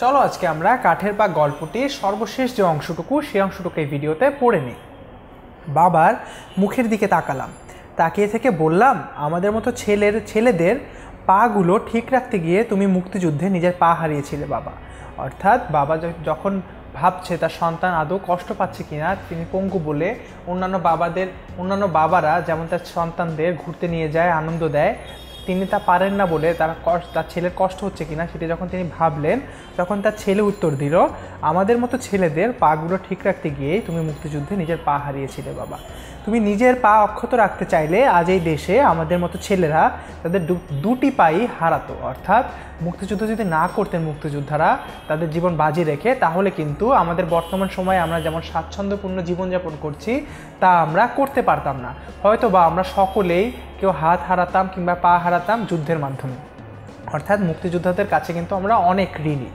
চলো আজকে আমরা কাঠের পাক গল্পটির সর্বশেষ যে অংশটুকু সেই অংশটুকু এই ভিডিওতে পড়ে নিই। বাবার মুখের দিকে তাকালাম, তাকিয়ে থেকে বললাম, আমাদের মতো ছেলেদের পাগুলো ঠিক রাখতে গিয়ে তুমি মুক্তিযুদ্ধে নিজের পা হারিয়েছিলে বাবা। অর্থাৎ বাবা যখন ভাবছে তার সন্তান আদৌ কষ্ট পাচ্ছে কিনা, তিনি পঙ্গু বলে অন্যান্য বাবারা যেমন তার সন্তানদের ঘুরতে নিয়ে যায়, আনন্দ দেয়, তিনি তা পারেন না বলে তার ছেলের কষ্ট হচ্ছে কিনা সেটি যখন তিনি ভাবলেন, তখন তার ছেলে উত্তর দিল, আমাদের মতো ছেলেদের পাগুলো ঠিক রাখতে গিয়েই তুমি মুক্তিযুদ্ধে নিজের পা হারিয়েছিলে বাবা। তুমি নিজের পা অক্ষত রাখতে চাইলে আজ এই দেশে আমাদের মতো ছেলেরা তাদের দুটি পাই হারাতো। অর্থাৎ মুক্তিযুদ্ধ যদি না করতেন মুক্তিযোদ্ধারা তাদের জীবন বাজি রেখে, তাহলে কিন্তু আমাদের বর্তমান সময়ে আমরা যেমন স্বাচ্ছন্দ্যপূর্ণ জীবনযাপন করছি তা আমরা করতে পারতাম না। হয়তো বা আমরা সকলেই কেউ হাত হারাতাম কিংবা পা হারাতাম যুদ্ধের মাধ্যমে। অর্থাৎ মুক্তিযোদ্ধাদের কাছে কিন্তু আমরা অনেক ঋণী।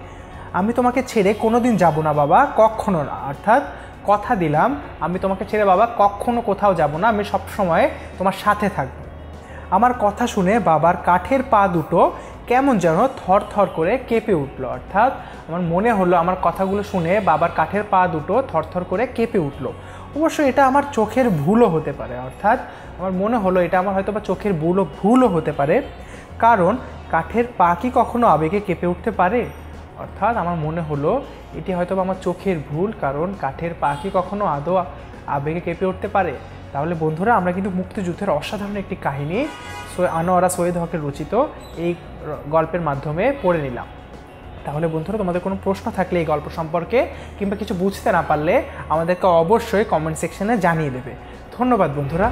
আমি তোমাকে ছেড়ে কোনোদিন যাব না বাবা, কখনো না। অর্থাৎ কথা দিলাম, আমি তোমাকে ছেড়ে বাবা কখনো কোথাও যাব না, আমি সবসময় তোমার সাথে থাকব। আমার কথা শুনে বাবার কাঠের পা দুটো কেমন যেন থর থর করে কেঁপে উঠলো। অর্থাৎ আমার মনে হলো আমার কথাগুলো শুনে বাবার কাঠের পা দুটো থরথর করে কেঁপে উঠলো। অবশ্য এটা আমার চোখের ভুলও হতে পারে। অর্থাৎ আমার মনে হলো এটা আমার হয়তো বা চোখের ভুলও হতে পারে, কারণ কাঠের পা কি কখনো আবেগে কেঁপে উঠতে পারে? অর্থাৎ আমার মনে হলো এটি হয়তো আমার চোখের ভুল, কারণ কাঠের পা কি কখনো আদৌ আবেগে কেঁপে উঠতে পারে? তাহলে বন্ধুরা, আমরা কিন্তু মুক্তিযুদ্ধের অসাধারণ একটি কাহিনী আনোয়ারা সৈয়দ হকের রচিত এই গল্পের মাধ্যমে পড়ে নিলাম। তাহলে বন্ধুরা, তোমাদের কোনো প্রশ্ন থাকলে এই গল্প সম্পর্কে কিংবা কিছু বুঝতে না পারলে আমাদেরকে অবশ্যই কমেন্ট সেকশনে জানিয়ে দেবে। ধন্যবাদ বন্ধুরা।